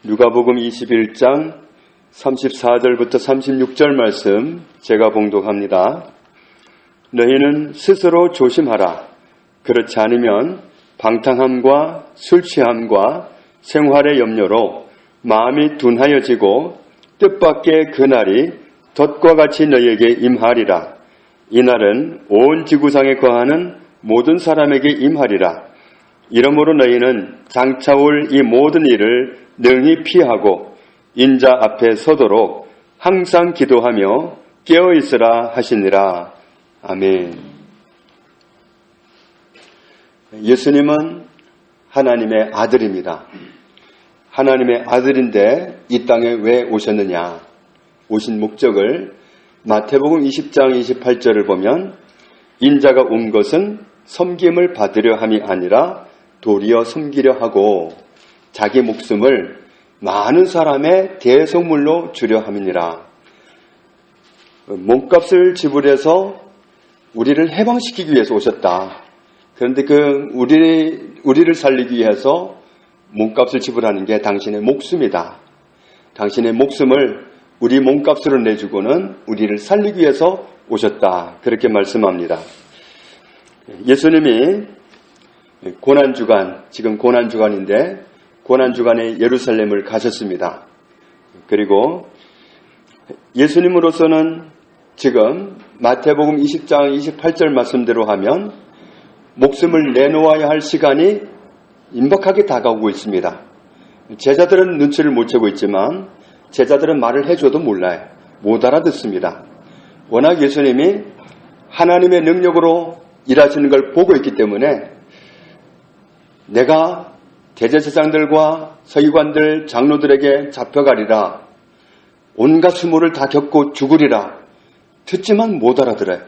누가복음 21장 34절부터 36절 말씀 제가 봉독합니다. 너희는 스스로 조심하라. 그렇지 않으면 방탕함과 술 취함과 생활의 염려로 마음이 둔하여지고 뜻밖의 그날이 덫과 같이 너희에게 임하리라. 이날은 온 지구상에 거하는 모든 사람에게 임하리라. 이러므로 너희는 장차 올 이 모든 일을 능히 피하고 인자 앞에 서도록 항상 기도하며 깨어있으라 하시니라. 아멘. 예수님은 하나님의 아들입니다. 하나님의 아들인데 이 땅에 왜 오셨느냐? 오신 목적을 마태복음 20장 28절을 보면 인자가 온 것은 섬김을 받으려 함이 아니라 도리어 섬기려 하고 자기 목숨을 많은 사람의 대속물로 주려 함이니라. 몸값을 지불해서 우리를 해방시키기 위해서 오셨다. 그런데 우리를 살리기 위해서 몸값을 지불하는 게 당신의 목숨이다. 당신의 목숨을 우리 몸값으로 내주고는 우리를 살리기 위해서 오셨다. 그렇게 말씀합니다. 예수님이 고난주간, 지금 고난주간인데 고난주간에 예루살렘을 가셨습니다. 그리고 예수님으로서는 지금 마태복음 20장 28절 말씀대로 하면 목숨을 내놓아야 할 시간이 임박하게 다가오고 있습니다. 제자들은 눈치를 못 채고 있지만 제자들은 말을 해줘도 몰라요. 못 알아듣습니다. 워낙 예수님이 하나님의 능력으로 일하시는 걸 보고 있기 때문에 내가 대제사장들과 서기관들, 장로들에게 잡혀가리라. 온갖 수모를 다 겪고 죽으리라. 듣지만 못 알아들어요.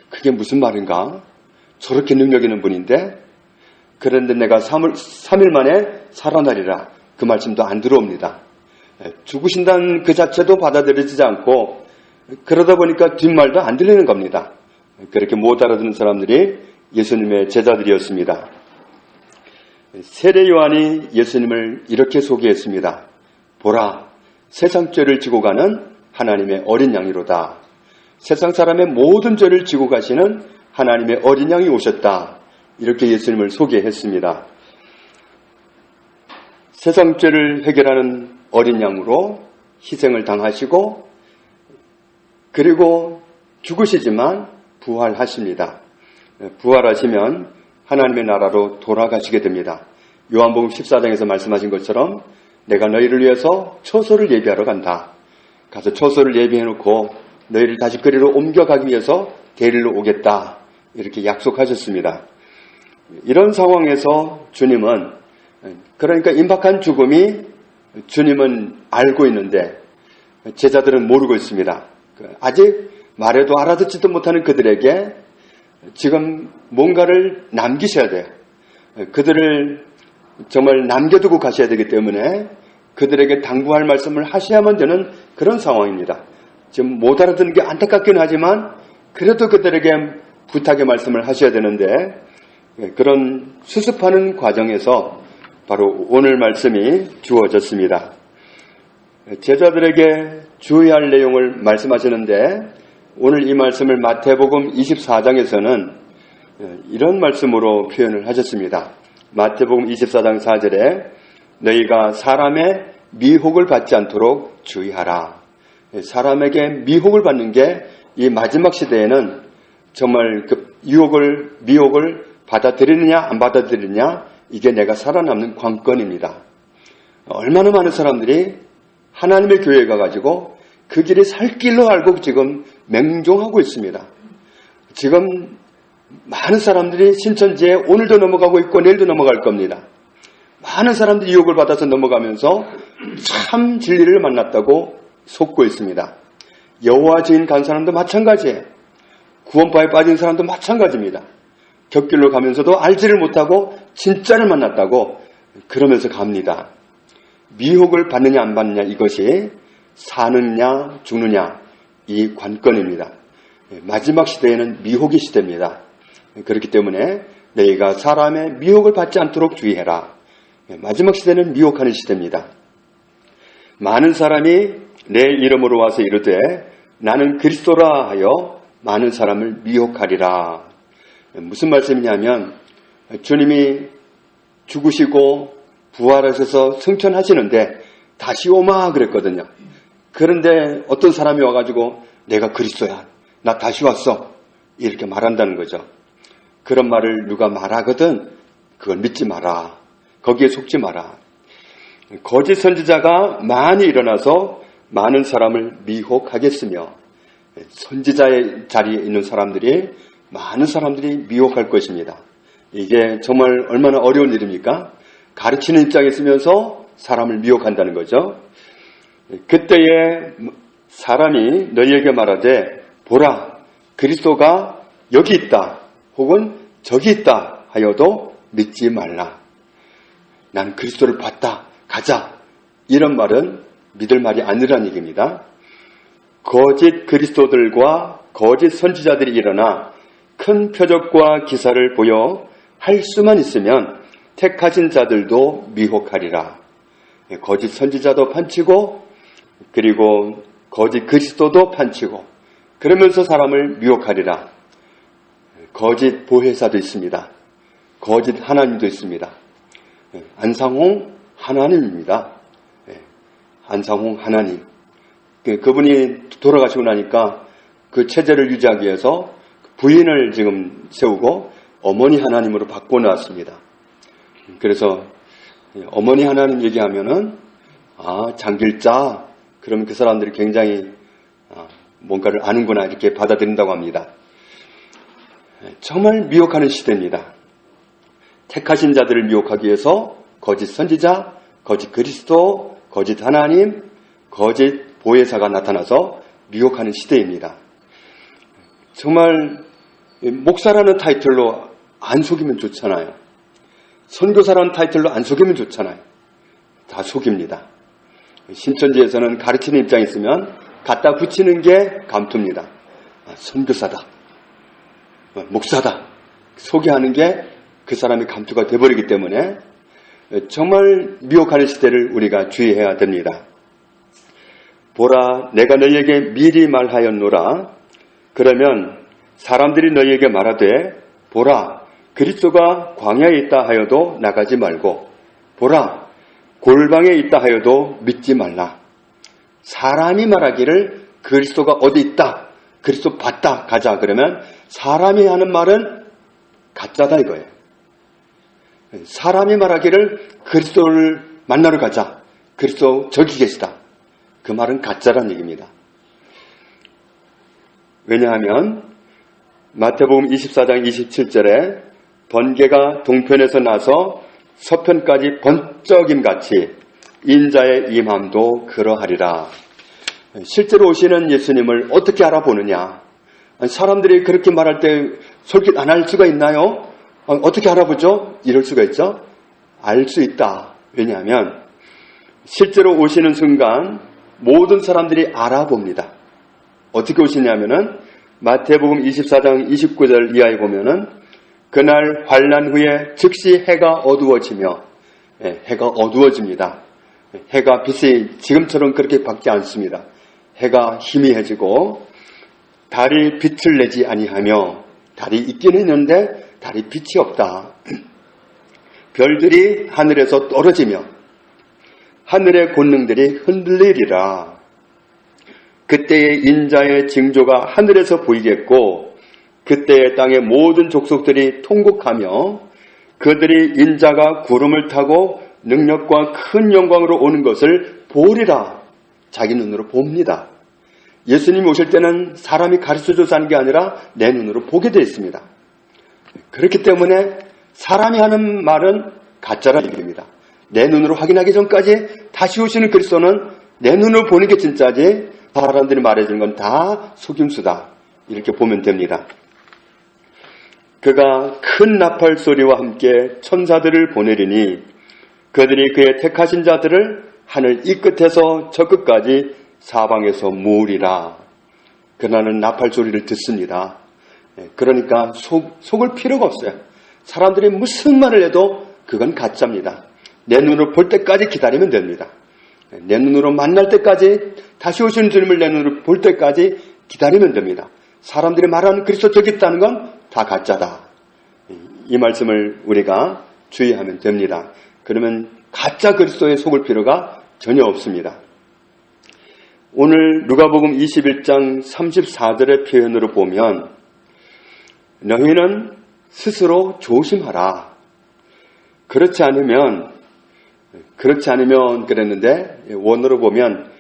그게 무슨 말인가? 저렇게 능력 있는 분인데 그런데 내가 3일 만에 살아나리라. 그 말씀도 안 들어옵니다. 죽으신다는 그 자체도 받아들여지지 않고 그러다 보니까 뒷말도 안 들리는 겁니다. 그렇게 못 알아듣는 사람들이 예수님의 제자들이었습니다. 세례 요한이 예수님을 이렇게 소개했습니다. 보라, 세상 죄를 지고 가는 하나님의 어린 양이로다. 세상 사람의 모든 죄를 지고 가시는 하나님의 어린 양이 오셨다. 이렇게 예수님을 소개했습니다. 세상 죄를 해결하는 어린 양으로 희생을 당하시고 그리고 죽으시지만 부활하십니다. 부활하시면 하나님의 나라로 돌아가시게 됩니다. 요한복음 14장에서 말씀하신 것처럼 내가 너희를 위해서 처소를 예비하러 간다. 가서 처소를 예비해놓고 너희를 다시 그리로 옮겨가기 위해서 데리러 오겠다. 이렇게 약속하셨습니다. 이런 상황에서 주님은 그러니까 임박한 죽음이 주님은 알고 있는데 제자들은 모르고 있습니다. 아직 말해도 알아듣지도 못하는 그들에게 지금 뭔가를 남기셔야 돼요. 그들을 정말 남겨두고 가셔야 되기 때문에 그들에게 당부할 말씀을 하셔야만 되는 그런 상황입니다. 지금 못 알아듣는 게 안타깝긴 하지만 그래도 그들에게 부탁의 말씀을 하셔야 되는데 그런 수습하는 과정에서 바로 오늘 말씀이 주어졌습니다. 제자들에게 주의할 내용을 말씀하시는데 오늘 이 말씀을 마태복음 24장에서는 이런 말씀으로 표현을 하셨습니다. 마태복음 24장 4절에 너희가 사람의 미혹을 받지 않도록 주의하라. 사람에게 미혹을 받는 게 이 마지막 시대에는 정말 그 미혹을 받아들이느냐 안 받아들이느냐 이게 내가 살아남는 관건입니다. 얼마나 많은 사람들이 하나님의 교회에 가가지고 그 길이 살 길로 알고 지금 맹종하고 있습니다. 지금 많은 사람들이 신천지에 오늘도 넘어가고 있고 내일도 넘어갈 겁니다. 많은 사람들이 유혹을 받아서 넘어가면서 참 진리를 만났다고 속고 있습니다. 여호와 증인 간 사람도 마찬가지예요. 구원파에 빠진 사람도 마찬가지입니다. 곁길로 가면서도 알지를 못하고 진짜를 만났다고 그러면서 갑니다. 미혹을 받느냐 안 받느냐 이것이 사느냐 죽느냐 이 관건입니다. 마지막 시대에는 미혹의 시대입니다. 그렇기 때문에 너희가 사람의 미혹을 받지 않도록 주의해라. 마지막 시대는 미혹하는 시대입니다. 많은 사람이 내 이름으로 와서 이르되 나는 그리스도라 하여 많은 사람을 미혹하리라. 무슨 말씀이냐면 주님이 죽으시고 부활하셔서 승천하시는데 다시 오마 그랬거든요. 그런데 어떤 사람이 와가지고 내가 그리스도야, 나 다시 왔어, 이렇게 말한다는 거죠. 그런 말을 누가 말하거든 그걸 믿지 마라. 거기에 속지 마라. 거짓 선지자가 많이 일어나서 많은 사람을 미혹하겠으며 선지자의 자리에 있는 사람들이 많은 사람들이 미혹할 것입니다. 이게 정말 얼마나 어려운 일입니까? 가르치는 입장에 있으면서 사람을 미혹한다는 거죠. 그때에 사람이 너희에게 말하되 보라 그리스도가 여기 있다 혹은 저기 있다 하여도 믿지 말라. 난 그리스도를 봤다, 가자, 이런 말은 믿을 말이 아니라는 얘기입니다. 거짓 그리스도들과 거짓 선지자들이 일어나 큰 표적과 기사를 보여 할 수만 있으면 택하신 자들도 미혹하리라. 거짓 선지자도 판치고 그리고 거짓 그리스도도 판치고 그러면서 사람을 미혹하리라. 거짓 보혜사도 있습니다. 거짓 하나님도 있습니다. 안상홍 하나님입니다. 안상홍 하나님. 그분이 돌아가시고 나니까 그 체제를 유지하기 위해서 부인을 지금 세우고 어머니 하나님으로 바꿔놨습니다. 그래서 어머니 하나님 얘기하면은 장길자, 그러면 그 사람들이 굉장히 뭔가를 아는구나 이렇게 받아들인다고 합니다. 정말 미혹하는 시대입니다. 택하신 자들을 미혹하기 위해서 거짓 선지자, 거짓 그리스도, 거짓 하나님, 거짓 보혜사가 나타나서 미혹하는 시대입니다. 정말 목사라는 타이틀로 안 속이면 좋잖아요. 선교사라는 타이틀로 안 속이면 좋잖아요. 다 속입니다. 신천지에서는 가르치는 입장이 있으면 갖다 붙이는 게 감투입니다. 선교사다, 목사다, 소개하는 게 그 사람의 감투가 되어버리기 때문에 정말 미혹하는 시대를 우리가 주의해야 됩니다. 보라, 내가 너희에게 미리 말하였노라. 그러면 사람들이 너희에게 말하되 보라, 그리스도가 광야에 있다 하여도 나가지 말고 보라, 골방에 있다 하여도 믿지 말라. 사람이 말하기를 그리스도가 어디 있다, 그리스도 봤다, 가자 그러면 사람이 하는 말은 가짜다 이거예요. 사람이 말하기를 그리스도를 만나러 가자, 그리스도 저기 계시다, 그 말은 가짜란 얘기입니다. 왜냐하면 마태복음 24장 27절에 번개가 동편에서 나서 서편까지 번쩍임같이 인자의 임함도 그러하리라. 실제로 오시는 예수님을 어떻게 알아보느냐? 사람들이 그렇게 말할 때 솔깃 안 할 수가 있나요? 어떻게 알아보죠? 이럴 수가 있죠? 알 수 있다. 왜냐하면 실제로 오시는 순간 모든 사람들이 알아봅니다. 어떻게 오시냐면은 마태복음 24장 29절 이하에 보면은 그날 환난 후에 즉시 해가 어두워지며, 해가 어두워집니다. 해가 빛이 지금처럼 그렇게 밝지 않습니다. 해가 희미해지고 달이 빛을 내지 아니하며, 달이 있긴 했는데 달이 빛이 없다. 별들이 하늘에서 떨어지며 하늘의 권능들이 흔들리리라. 그때의 인자의 징조가 하늘에서 보이겠고 그때의 땅의 모든 족속들이 통곡하며 그들이 인자가 구름을 타고 능력과 큰 영광으로 오는 것을 보리라. 자기 눈으로 봅니다. 예수님이 오실 때는 사람이 가르쳐줘서 하는 게 아니라 내 눈으로 보게 되어 있습니다. 그렇기 때문에 사람이 하는 말은 가짜라는 얘기입니다. 내 눈으로 확인하기 전까지 다시 오시는 그리스도는 내 눈으로 보는 게 진짜지 사람들이 말해주는 건 다 속임수다, 이렇게 보면 됩니다. 그가 큰 나팔 소리와 함께 천사들을 보내리니 그들이 그의 택하신 자들을 하늘 이 끝에서 저 끝까지 사방에서 모으리라. 그나는 나팔 소리를 듣습니다. 그러니까 속을 필요가 없어요. 사람들이 무슨 말을 해도 그건 가짜입니다. 내 눈으로 볼 때까지 기다리면 됩니다. 내 눈으로 만날 때까지, 다시 오시는 주님을 내 눈으로 볼 때까지 기다리면 됩니다. 사람들이 말하는 그리스도 저기 있다는 건 다 가짜다. 이 말씀을 우리가 주의하면 됩니다. 그러면 가짜 그리스도에 속을 필요가 전혀 없습니다. 오늘 누가복음 21장 34절의 표현으로 보면 너희는 스스로 조심하라. 그렇지 않으면 그랬는데 원어로 보면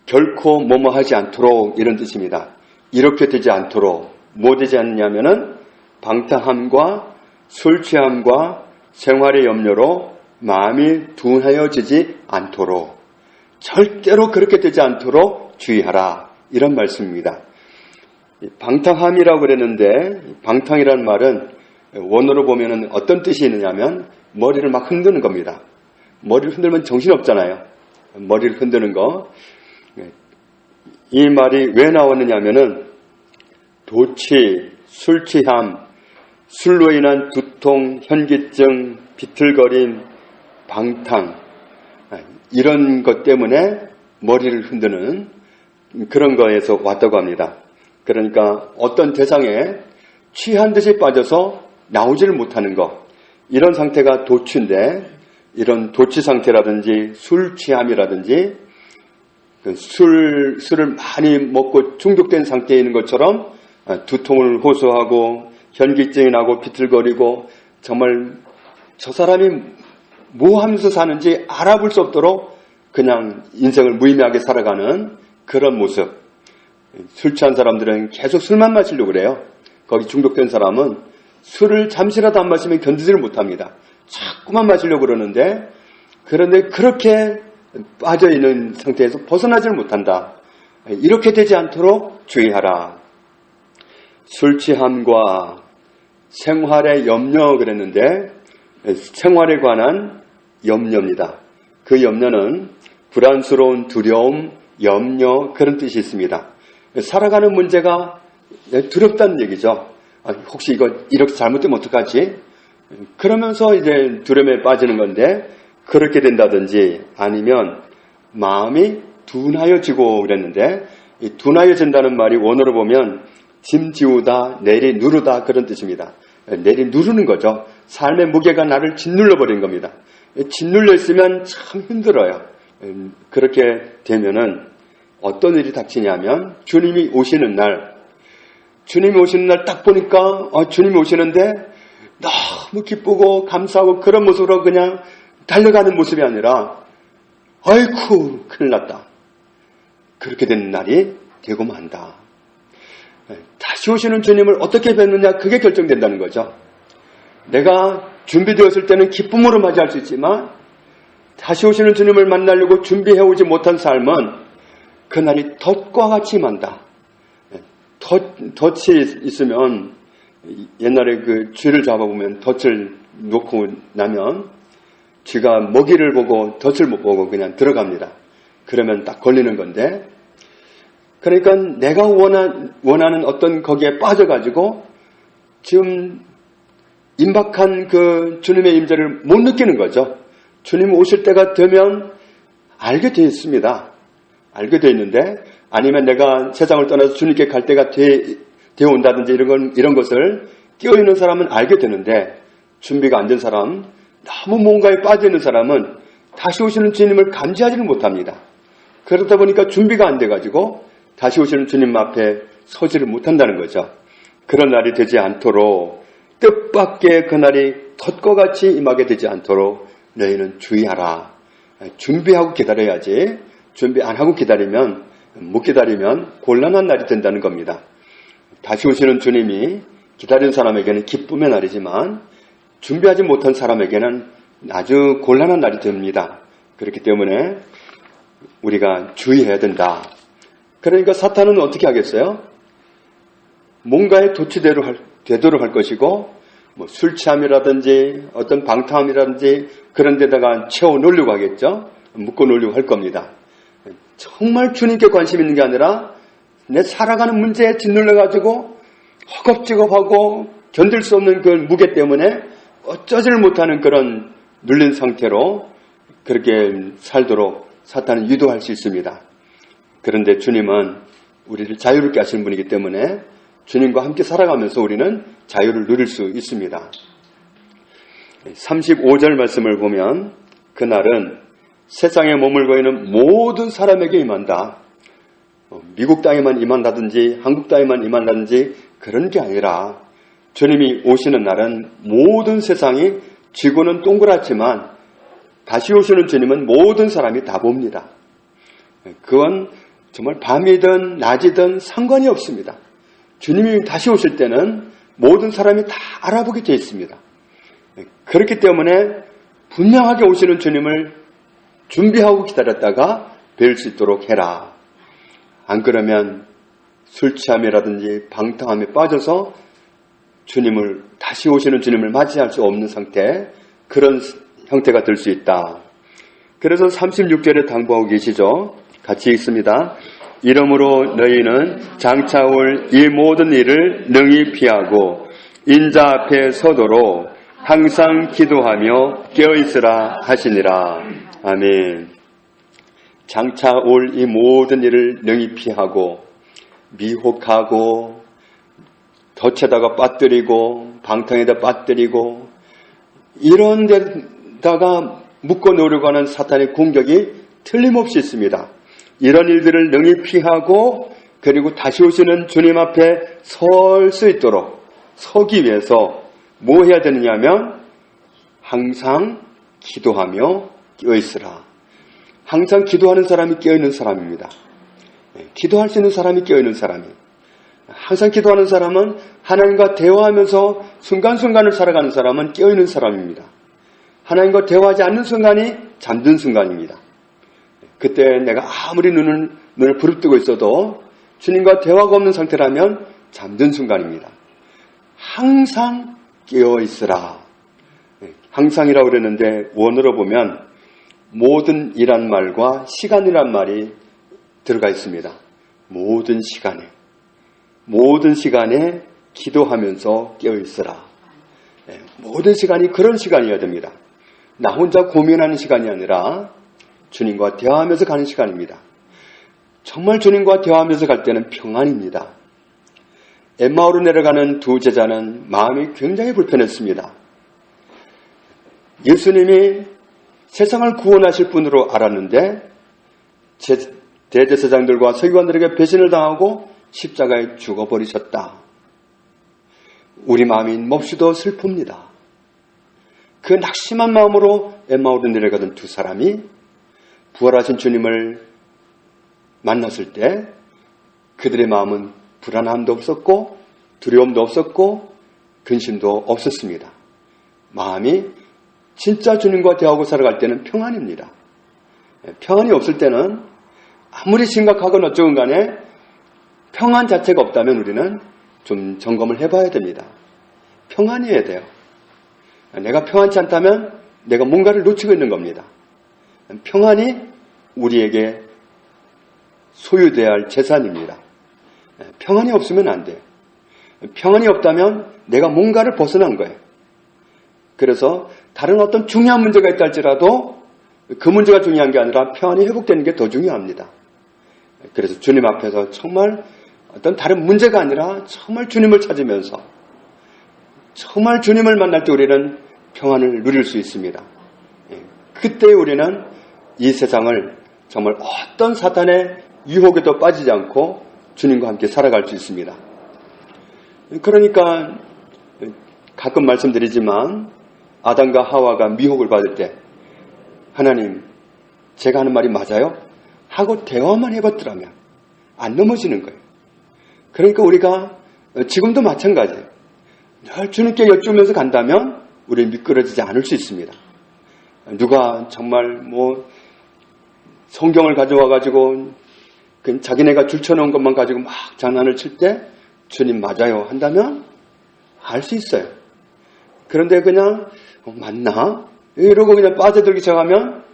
결코 뭐뭐 하지 않도록 이런 뜻입니다. 이렇게 되지 않도록 뭐 되지 않느냐면은 방탕함과 술 취함과 생활의 염려로 마음이 둔하여지지 않도록 절대로 그렇게 되지 않도록 주의하라 이런 말씀입니다. 방탕함이라고 그랬는데 방탕이라는 말은 원어로 보면은 어떤 뜻이 있느냐면 머리를 막 흔드는 겁니다. 머리를 흔들면 정신없잖아요. 머리를 흔드는 거. 이 말이 왜 나왔느냐면은 도취, 술 취함, 술로 인한 두통, 현기증, 비틀거림, 방탕 이런 것 때문에 머리를 흔드는 그런 거에서 왔다고 합니다. 그러니까 어떤 대상에 취한 듯이 빠져서 나오지를 못하는 것 이런 상태가 도취인데 이런 도취 상태라든지 술 취함이라든지 술을 많이 먹고 중독된 상태에 있는 것처럼 두통을 호소하고 현기증이 나고 비틀거리고 정말 저 사람이 뭐 하면서 사는지 알아볼 수 없도록 그냥 인생을 무의미하게 살아가는 그런 모습. 술 취한 사람들은 계속 술만 마시려고 그래요. 거기 중독된 사람은 술을 잠시라도 안 마시면 견디지를 못합니다. 자꾸만 마시려고 그러는데 그런데 그렇게 빠져있는 상태에서 벗어나지를 못한다. 이렇게 되지 않도록 주의하라. 술 취함과 생활의 염려 그랬는데 생활에 관한 염려입니다. 그 염려는 불안스러운 두려움, 염려 그런 뜻이 있습니다. 살아가는 문제가 두렵다는 얘기죠. 혹시 이거 이렇게 잘못되면 어떡하지? 그러면서 이제 두려움에 빠지는 건데 그렇게 된다든지 아니면 마음이 둔하여지고 그랬는데 이 둔하여진다는 말이 원어로 보면 짐 지우다, 내리 누르다 그런 뜻입니다. 내리 누르는 거죠. 삶의 무게가 나를 짓눌러 버린 겁니다. 짓눌려 있으면 참 힘들어요. 그렇게 되면은 어떤 일이 닥치냐면 주님이 오시는 날 딱 보니까 주님이 오시는데 너무 기쁘고 감사하고 그런 모습으로 그냥 달려가는 모습이 아니라 아이쿠 큰일 났다. 그렇게 되는 날이 되고 만다. 다시 오시는 주님을 어떻게 뵙느냐 그게 결정된다는 거죠. 내가 준비되었을 때는 기쁨으로 맞이할 수 있지만 다시 오시는 주님을 만나려고 준비해오지 못한 삶은 그날이 덫과 같이 만다. 덫이 있으면 옛날에 그 쥐를 잡아보면 덫을 놓고 나면 쥐가 먹이를 보고 덫을 못 보고 그냥 들어갑니다. 그러면 딱 걸리는 건데 그러니까 내가 원하는 어떤 거기에 빠져가지고 지금 임박한 그 주님의 임재를 못 느끼는 거죠. 주님 오실 때가 되면 알게 되어 있습니다. 알게 되어 있는데 아니면 내가 세상을 떠나서 주님께 갈 때가 되어 온다든지 이런 것을 깨어있는 사람은 알게 되는데 준비가 안 된 사람, 너무 뭔가에 빠져있는 사람은 다시 오시는 주님을 감지하지는 못합니다. 그러다 보니까 준비가 안 돼가지고 다시 오시는 주님 앞에 서지를 못한다는 거죠. 그런 날이 되지 않도록 뜻밖의 그날이 덫과 같이 임하게 되지 않도록 너희는 주의하라. 준비하고 기다려야지. 준비 안 하고 못 기다리면 곤란한 날이 된다는 겁니다. 다시 오시는 주님이 기다리는 사람에게는 기쁨의 날이지만 준비하지 못한 사람에게는 아주 곤란한 날이 됩니다. 그렇기 때문에 우리가 주의해야 된다. 그러니까 사탄은 어떻게 하겠어요? 뭔가에 되도록 할 것이고 술 취함이라든지 어떤 방탕함이라든지 그런 데다가 채워 놓으려고 하겠죠. 묶어 놓으려고 할 겁니다. 정말 주님께 관심 있는 게 아니라 내 살아가는 문제에 짓눌려가지고 허겁지겁하고 견딜 수 없는 그 무게 때문에 어쩌지를 못하는 그런 눌린 상태로 그렇게 살도록 사탄은 유도할 수 있습니다. 그런데 주님은 우리를 자유롭게 하시는 분이기 때문에 주님과 함께 살아가면서 우리는 자유를 누릴 수 있습니다. 35절 말씀을 보면 그날은 세상에 머물고 있는 모든 사람에게 임한다. 미국 땅에만 임한다든지 한국 땅에만 임한다든지 그런 게 아니라 주님이 오시는 날은 모든 세상이, 지구는 동그랗지만 다시 오시는 주님은 모든 사람이 다 봅니다. 그건 정말 밤이든 낮이든 상관이 없습니다. 주님이 다시 오실 때는 모든 사람이 다 알아보게 되어 있습니다. 그렇기 때문에 분명하게 오시는 주님을 준비하고 기다렸다가 뵐 수 있도록 해라. 안 그러면 술 취함이라든지 방탕함에 빠져서 다시 오시는 주님을 맞이할 수 없는 상태, 그런 형태가 될 수 있다. 그래서 36절에 당부하고 계시죠. 같이 읽습니다. 이러므로 너희는 장차 올 이 모든 일을 능히 피하고 인자 앞에 서도록 항상 기도하며 깨어있으라 하시니라. 아멘. 장차 올 이 모든 일을 능히 피하고, 미혹하고 덫에다가 빠뜨리고 방탕에다 빠뜨리고 이런 데다가 묶어 놓으려고 하는 사탄의 공격이 틀림없이 있습니다. 이런 일들을 능히 피하고, 그리고 다시 오시는 주님 앞에 설 수 있도록 서기 위해서 뭐 해야 되느냐 하면 항상 기도하며 깨어있으라. 항상 기도하는 사람이 깨어있는 사람입니다. 기도할 수 있는 사람이 깨어있는 사람이에요. 항상 기도하는 사람은 하나님과 대화하면서 순간순간을 살아가는 사람은 깨어있는 사람입니다. 하나님과 대화하지 않는 순간이 잠든 순간입니다. 그때 내가 아무리 눈을 부릅뜨고 있어도 주님과 대화가 없는 상태라면 잠든 순간입니다. 항상 깨어있으라. 항상이라고 그랬는데 원어로 보면 모든 이란 말과 시간이란 말이 들어가 있습니다. 모든 시간에 기도하면서 깨어있으라. 모든 시간이 그런 시간이어야 됩니다. 나 혼자 고민하는 시간이 아니라 주님과 대화하면서 가는 시간입니다. 정말 주님과 대화하면서 갈 때는 평안입니다. 엠마오로 내려가는 두 제자는 마음이 굉장히 불편했습니다. 예수님이 세상을 구원하실 분으로 알았는데 대제사장들과 서기관들에게 배신을 당하고 십자가에 죽어버리셨다. 우리 마음이 몹시도 슬픕니다. 그 낙심한 마음으로 엠마오로 내려가던 두 사람이 부활하신 주님을 만났을 때 그들의 마음은 불안함도 없었고 두려움도 없었고 근심도 없었습니다. 마음이 진짜 주님과 대하고 살아갈 때는 평안입니다. 평안이 없을 때는 아무리 심각하건 어쩌건 간에 평안 자체가 없다면 우리는 좀 점검을 해봐야 됩니다. 평안이어야 돼요. 내가 평안치 않다면 내가 뭔가를 놓치고 있는 겁니다. 평안이 우리에게 소유돼야 할 재산입니다. 평안이 없으면 안 돼요. 평안이 없다면 내가 뭔가를 벗어난 거예요. 그래서 다른 어떤 중요한 문제가 있다 할지라도 그 문제가 중요한 게 아니라 평안이 회복되는 게 더 중요합니다. 그래서 주님 앞에서 정말 어떤 다른 문제가 아니라 정말 주님을 찾으면서 정말 주님을 만날 때 우리는 평안을 누릴 수 있습니다. 그때 우리는 이 세상을 정말 어떤 사탄의 유혹에도 빠지지 않고 주님과 함께 살아갈 수 있습니다. 그러니까 가끔 말씀드리지만 아담과 하와가 미혹을 받을 때 하나님, 제가 하는 말이 맞아요? 하고 대화만 해봤더라면 안 넘어지는 거예요. 그러니까 우리가 지금도 마찬가지예요. 늘 주님께 여쭈면서 간다면 우리 미끄러지지 않을 수 있습니다. 누가 정말 성경을 가져와가지고 자기네가 줄쳐놓은 것만 가지고 막 장난을 칠 때 주님 맞아요 한다면 알 수 있어요. 그런데 그냥 맞나? 이러고 그냥 빠져들기 시작하면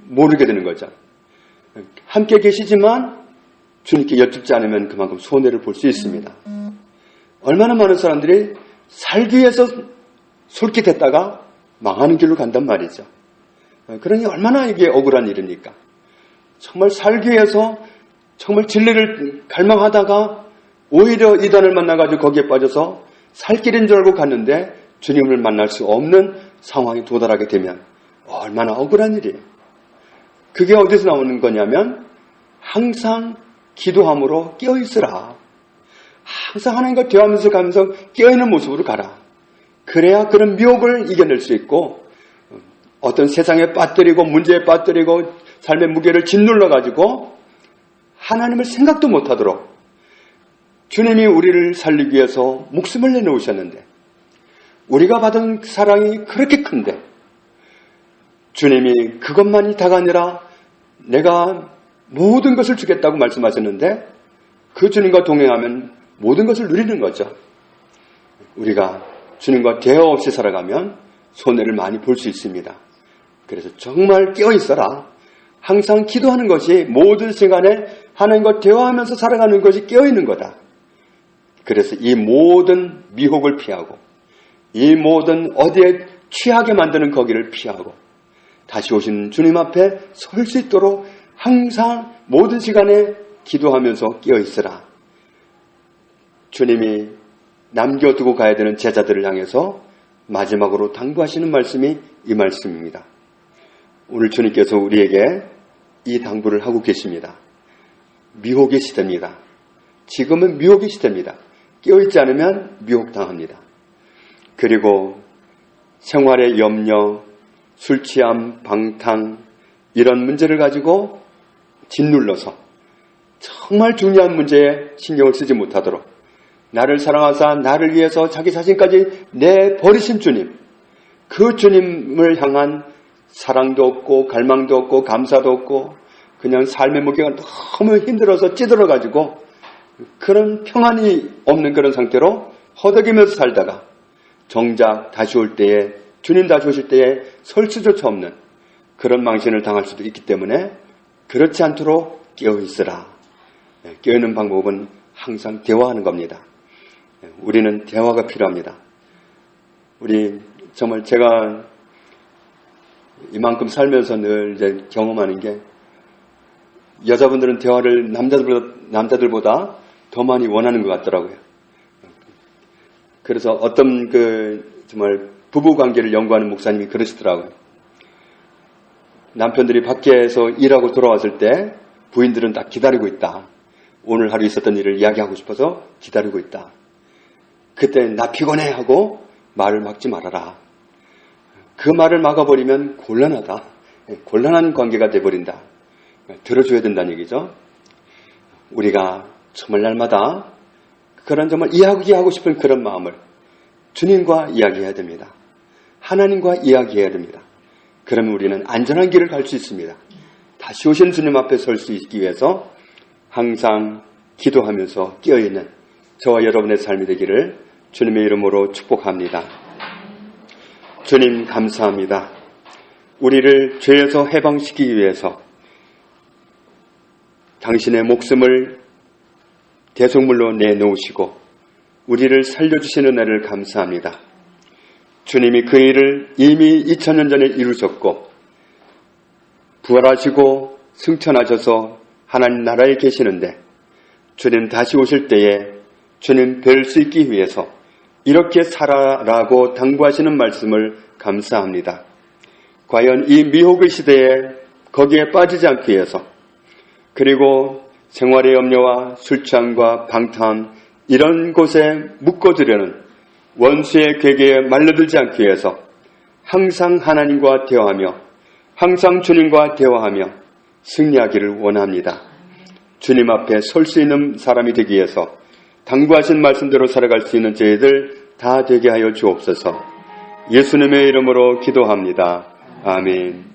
모르게 되는 거죠. 함께 계시지만 주님께 여쭙지 않으면 그만큼 손해를 볼 수 있습니다. 얼마나 많은 사람들이 살기 위해서 솔깃했다가 망하는 길로 간단 말이죠. 그러니 얼마나 이게 억울한 일입니까? 정말 살기 위해서 정말 진리를 갈망하다가 오히려 이단을 만나가지고 거기에 빠져서 살 길인 줄 알고 갔는데 주님을 만날 수 없는 상황에 도달하게 되면 얼마나 억울한 일이에요. 그게 어디서 나오는 거냐면 항상 기도함으로 깨어있으라. 항상 하나님과 대화하면서 가면서 깨어있는 모습으로 가라. 그래야 그런 미혹을 이겨낼 수 있고 어떤 세상에 빠뜨리고 문제에 빠뜨리고 삶의 무게를 짓눌러가지고 하나님을 생각도 못하도록 주님이 우리를 살리기 위해서 목숨을 내놓으셨는데 우리가 받은 사랑이 그렇게 큰데 주님이 그것만이 다가 아니라 내가 모든 것을 주겠다고 말씀하셨는데 그 주님과 동행하면 모든 것을 누리는 거죠. 우리가 주님과 대화 없이 살아가면 손해를 많이 볼 수 있습니다. 그래서 정말 깨어있어라. 항상 기도하는 것이 모든 시간에 하나님과 대화하면서 살아가는 것이 깨어있는 거다. 그래서 이 모든 미혹을 피하고 이 모든 어디에 취하게 만드는 거기를 피하고 다시 오신 주님 앞에 설 수 있도록 항상 모든 시간에 기도하면서 깨어있으라. 주님이 남겨두고 가야 되는 제자들을 향해서 마지막으로 당부하시는 말씀이 이 말씀입니다. 오늘 주님께서 우리에게 이 당부를 하고 계십니다. 미혹의 시대입니다. 지금은 미혹의 시대입니다. 깨어있지 않으면 미혹당합니다. 그리고 생활의 염려, 술 취함, 방탕 이런 문제를 가지고 짓눌러서 정말 중요한 문제에 신경을 쓰지 못하도록 나를 사랑하사 나를 위해서 자기 자신까지 내버리신 주님, 그 주님을 향한 사랑도 없고 갈망도 없고 감사도 없고 그냥 삶의 무게가 너무 힘들어서 찌들어가지고 그런 평안이 없는 그런 상태로 허덕이면서 살다가 정작 다시 올 때에 주님 다시 오실 때에 설 수조차 없는 그런 망신을 당할 수도 있기 때문에 그렇지 않도록 깨어있으라. 깨어있는 방법은 항상 대화하는 겁니다. 우리는 대화가 필요합니다. 우리 정말 제가 이만큼 살면서 늘 이제 경험하는 게 여자분들은 대화를 남자들보다 더 많이 원하는 것 같더라고요. 그래서 어떤 정말 부부 관계를 연구하는 목사님이 그러시더라고요. 남편들이 밖에서 일하고 돌아왔을 때 부인들은 딱 기다리고 있다. 오늘 하루 있었던 일을 이야기하고 싶어서 기다리고 있다. 그때 나 피곤해 하고 말을 막지 말아라. 그 말을 막아버리면 곤란하다. 곤란한 관계가 돼버린다. 들어줘야 된다는 얘기죠. 우리가 정말 날마다 그런 정말 이야기하고 싶은 그런 마음을 주님과 이야기해야 됩니다. 하나님과 이야기해야 됩니다. 그러면 우리는 안전한 길을 갈 수 있습니다. 다시 오신 주님 앞에 설 수 있기 위해서 항상 기도하면서 깨어있는 저와 여러분의 삶이 되기를 주님의 이름으로 축복합니다. 주님 감사합니다. 우리를 죄에서 해방시키기 위해서 당신의 목숨을 대속물로 내놓으시고 우리를 살려주시는 은혜를 감사합니다. 주님이 그 일을 이미 2000년 전에 이루셨고 부활하시고 승천하셔서 하나님 나라에 계시는데 주님 다시 오실 때에 주님 뵐 수 있기 위해서 이렇게 살아라고 당부하시는 말씀을 감사합니다. 과연 이 미혹의 시대에 거기에 빠지지 않기 위해서 그리고 생활의 염려와 술 취함과 방탕 이런 곳에 묶어두려는 원수의 괴계에 말려들지 않기 위해서 항상 하나님과 대화하며 항상 주님과 대화하며 승리하기를 원합니다. 주님 앞에 설 수 있는 사람이 되기 위해서 당부하신 말씀대로 살아갈 수 있는 저희들 다 되게 하여 주옵소서. 예수님의 이름으로 기도합니다. 아멘.